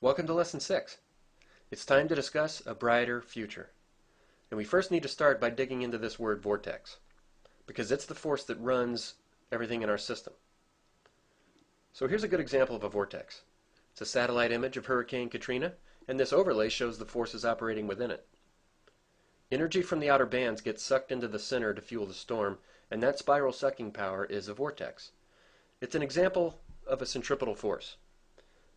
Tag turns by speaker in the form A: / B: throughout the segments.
A: Welcome to Lesson 6. It's time to discuss a brighter future. And we first need to start by digging into this word vortex, because it's the force that runs everything in our system. So here's a good example of a vortex. It's a satellite image of Hurricane Katrina, and this overlay shows the forces operating within it. Energy from the outer bands gets sucked into the center to fuel the storm, and that spiral sucking power is a vortex. It's an example of a centripetal force.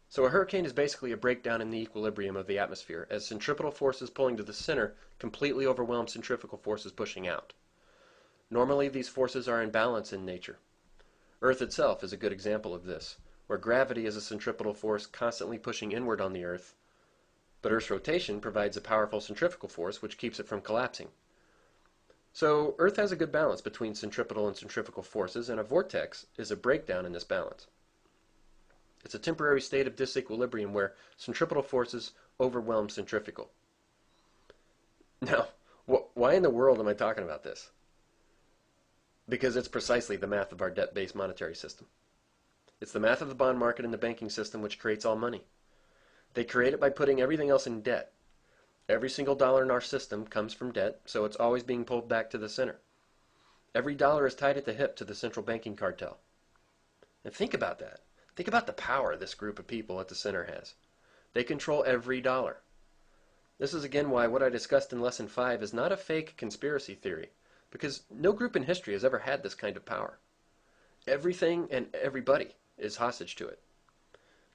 A: So a hurricane is basically a breakdown in the equilibrium of the atmosphere, as centripetal forces pulling to the center completely overwhelm centrifugal forces pushing out. Normally, these forces are in balance in nature. Earth itself is a good example of this, where gravity is a centripetal force constantly pushing inward on the Earth, but Earth's rotation provides a powerful centrifugal force which keeps it from collapsing. So Earth has a good balance between centripetal and centrifugal forces, and a vortex is a breakdown in this balance. It's a temporary state of disequilibrium where centripetal forces overwhelm centrifugal. Now, why in the world am I talking about this? Because it's precisely the math of our debt-based monetary system. It's the math of the bond market and the banking system which creates all money. They create it by putting everything else in debt. Every single dollar in our system comes from debt, so it's always being pulled back to the center. Every dollar is tied at the hip to the central banking cartel. And think about that. Think about the power this group of people at the center has. They control every dollar. This is again why what I discussed in Lesson 5 is not a fake conspiracy theory, because no group in history has ever had this kind of power. Everything and everybody is hostage to it.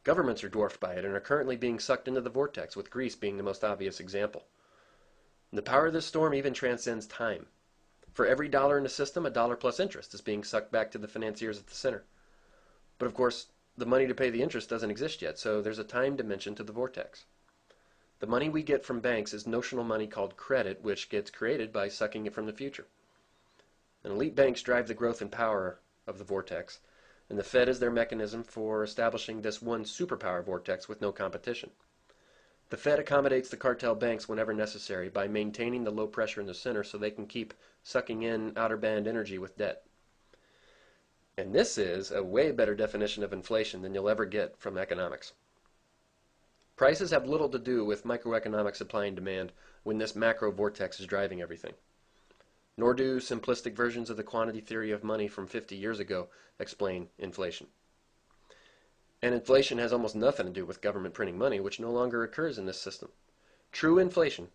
A: Governments are dwarfed by it and are currently being sucked into the vortex, with Greece being the most obvious example. And the power of this storm even transcends time. For every dollar in the system, a dollar plus interest is being sucked back to the financiers at the center. But of course, the money to pay the interest doesn't exist yet, so there's a time dimension to the vortex. The money we get from banks is notional money called credit, which gets created by sucking it from the future. And elite banks drive the growth and power of the vortex, and the Fed is their mechanism for establishing this one superpower vortex with no competition. The Fed accommodates the cartel banks whenever necessary by maintaining the low pressure in the center so they can keep sucking in outer band energy with debt. And this is a way better definition of inflation than you'll ever get from economics. Prices have little to do with microeconomic supply and demand when this macro vortex is driving everything. Nor do simplistic versions of the quantity theory of money from 50 years ago explain inflation. And inflation has almost nothing to do with government printing money, which no longer occurs in this system. True inflation,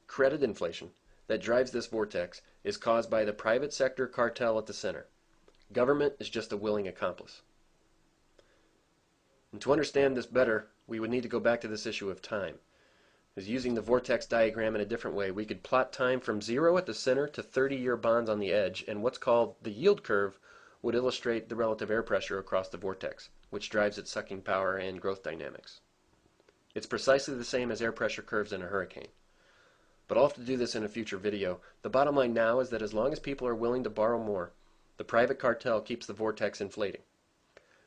A: credit inflation, that drives this vortex is caused by the private sector cartel at the center. Government is just a willing accomplice. And to understand this better, we would need to go back to this issue of time. Because using the vortex diagram in a different way, we could plot time from 0 at the center to 30-year bonds on the edge, and what's called the yield curve would illustrate the relative air pressure across the vortex, which drives its sucking power and growth dynamics. It's precisely the same as air pressure curves in a hurricane. But I'll have to do this in a future video. The bottom line now is that as long as people are willing to borrow more, the private cartel keeps the vortex inflating.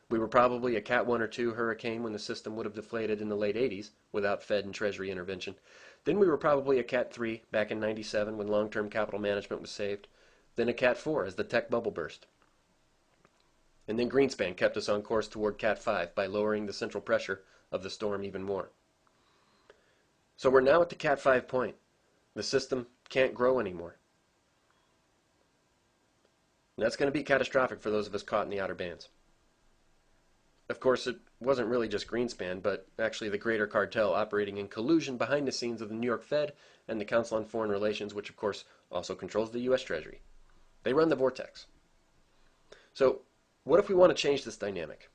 A: We were probably a Cat 1 or 2 hurricane when the system would have deflated in the late 80s without Fed and Treasury intervention. Then we were probably a Cat 3 back in 97 when long-term capital management was saved. Then a Cat 4 as the tech bubble burst. And then Greenspan kept us on course toward Cat 5 by lowering the central pressure of the storm even more. So we're now at the Cat 5 point. The system can't grow anymore. And that's going to be catastrophic for those of us caught in the outer bands. Of course, it wasn't really just Greenspan, but actually the greater cartel operating in collusion behind the scenes of the New York Fed and the Council on Foreign Relations, which of course also controls the U.S. Treasury. They run the vortex. So, what if we want to change this dynamic?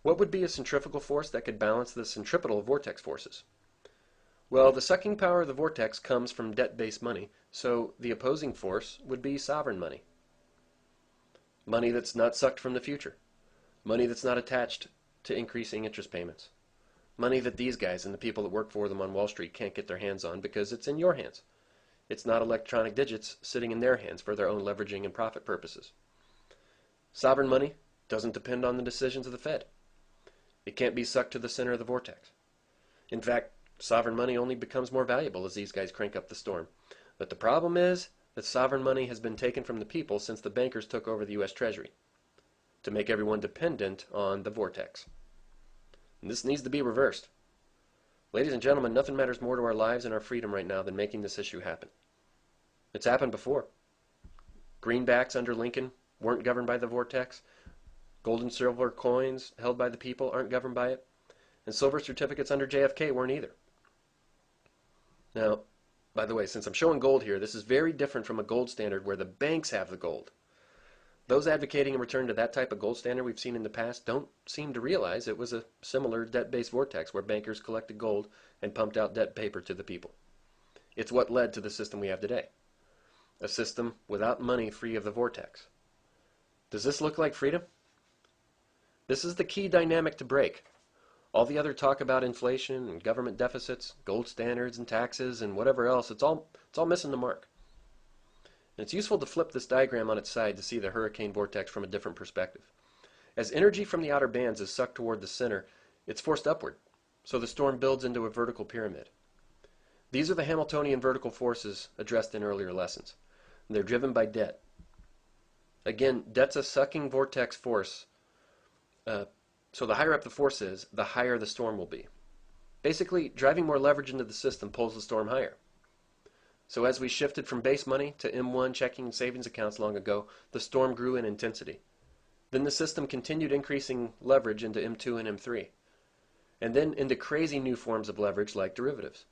A: What would be a centrifugal force that could balance the centripetal vortex forces? Well, the sucking power of the vortex comes from debt-based money, so the opposing force would be sovereign money. Money that's not sucked from the future. Money that's not attached to increasing interest payments. Money that these guys and the people that work for them on Wall Street can't get their hands on because it's in your hands. It's not electronic digits sitting in their hands for their own leveraging and profit purposes. Sovereign money doesn't depend on the decisions of the Fed. It can't be sucked to the center of the vortex. In fact, sovereign money only becomes more valuable as these guys crank up the storm. But the problem is that sovereign money has been taken from the people since the bankers took over the U.S. Treasury to make everyone dependent on the vortex. And this needs to be reversed. Ladies and gentlemen, nothing matters more to our lives and our freedom right now than making this issue happen. It's happened before. Greenbacks under Lincoln weren't governed by the vortex. Gold and silver coins held by the people aren't governed by it. And silver certificates under JFK weren't either. Now, by the way, since I'm showing gold here, this is very different from a gold standard where the banks have the gold. Those advocating a return to that type of gold standard we've seen in the past don't seem to realize it was a similar debt-based vortex where bankers collected gold and pumped out debt paper to the people. It's what led to the system we have today. A system without money, free of the vortex. Does this look like freedom? This is the key dynamic to break. All the other talk about inflation and government deficits, gold standards and taxes and whatever else, it's all missing the mark. And it's useful to flip this diagram on its side to see the hurricane vortex from a different perspective. As energy from the outer bands is sucked toward the center, it's forced upward, so the storm builds into a vertical pyramid. These are the Hamiltonian vertical forces addressed in earlier lessons. They're driven by debt. Again, debt's a sucking vortex force, so the higher up the force is, the higher the storm will be. Basically, driving more leverage into the system pulls the storm higher. So as we shifted from base money to M1 checking and savings accounts long ago, the storm grew in intensity. Then the system continued increasing leverage into M2 and M3, and then into crazy new forms of leverage like derivatives.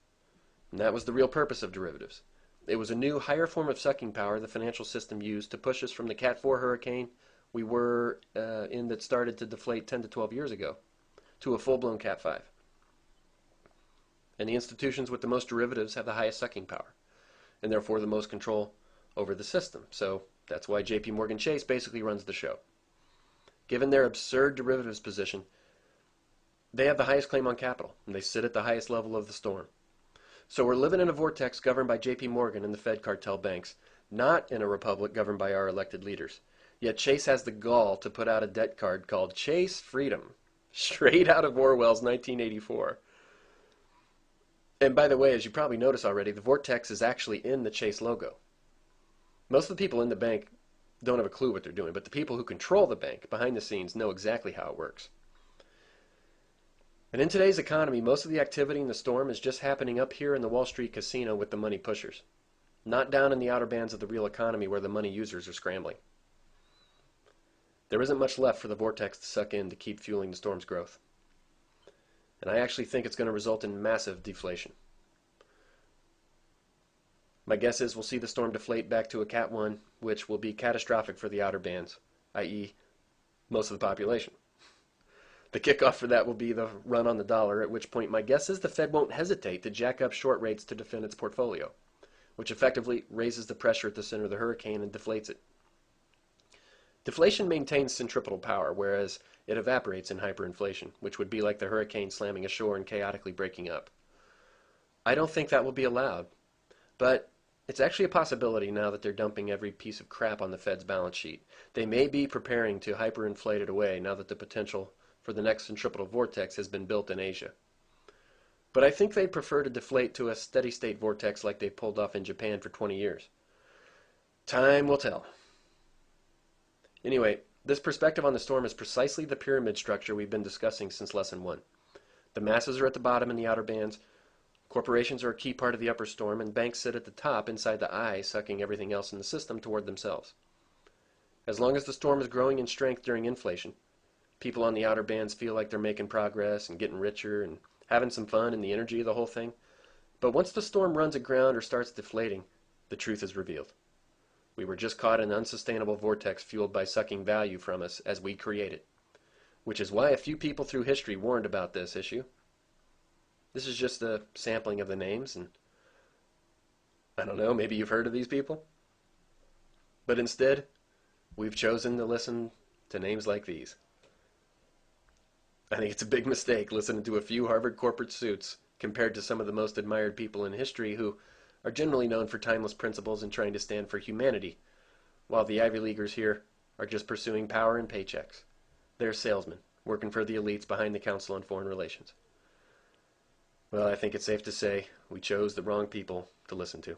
A: And that was the real purpose of derivatives. It was a new, higher form of sucking power the financial system used to push us from the Cat 4 hurricane we were in that started to deflate 10 to 12 years ago to a full-blown Cat 5. And the institutions with the most derivatives have the highest sucking power, and therefore the most control over the system. So that's why JP Morgan Chase basically runs the show. Given their absurd derivatives position, they have the highest claim on capital, and they sit at the highest level of the storm. So we're living in a vortex governed by JP Morgan and the Fed cartel banks, not in a republic governed by our elected leaders. Yet Chase has the gall to put out a debt card called Chase Freedom, straight out of Orwell's 1984. And by the way, as you probably noticed already, the vortex is actually in the Chase logo. Most of the people in the bank don't have a clue what they're doing, but the people who control the bank behind the scenes know exactly how it works. And in today's economy, most of the activity in the storm is just happening up here in the Wall Street casino with the money pushers, not down in the outer bands of the real economy where the money users are scrambling. There isn't much left for the vortex to suck in to keep fueling the storm's growth. And I actually think it's going to result in massive deflation. My guess is we'll see the storm deflate back to a Cat 1, which will be catastrophic for the outer bands, i.e. most of the population. The kickoff for that will be the run on the dollar, at which point my guess is the Fed won't hesitate to jack up short rates to defend its portfolio, which effectively raises the pressure at the center of the hurricane and deflates it. Deflation maintains centripetal power, whereas it evaporates in hyperinflation, which would be like the hurricane slamming ashore and chaotically breaking up. I don't think that will be allowed, but it's actually a possibility now that they're dumping every piece of crap on the Fed's balance sheet. They may be preparing to hyperinflate it away now that the potential for the next centripetal vortex has been built in Asia. But I think they'd prefer to deflate to a steady-state vortex like they've pulled off in Japan for 20 years. Time will tell. Anyway, this perspective on the storm is precisely the pyramid structure we've been discussing since Lesson 1. The masses are at the bottom in the outer bands, corporations are a key part of the upper storm, and banks sit at the top inside the eye, sucking everything else in the system toward themselves. As long as the storm is growing in strength during inflation, people on the outer bands feel like they're making progress and getting richer and having some fun in the energy of the whole thing. But once the storm runs aground or starts deflating, the truth is revealed. We were just caught in an unsustainable vortex fueled by sucking value from us as we create it, which is why a few people through history warned about this issue. This is just a sampling of the names, and I don't know, maybe you've heard of these people? But instead, we've chosen to listen to names like these. I think it's a big mistake listening to a few Harvard corporate suits compared to some of the most admired people in history who are generally known for timeless principles and trying to stand for humanity, while the Ivy Leaguers here are just pursuing power and paychecks. They're salesmen, working for the elites behind the Council on Foreign Relations. Well, I think it's safe to say we chose the wrong people to listen to.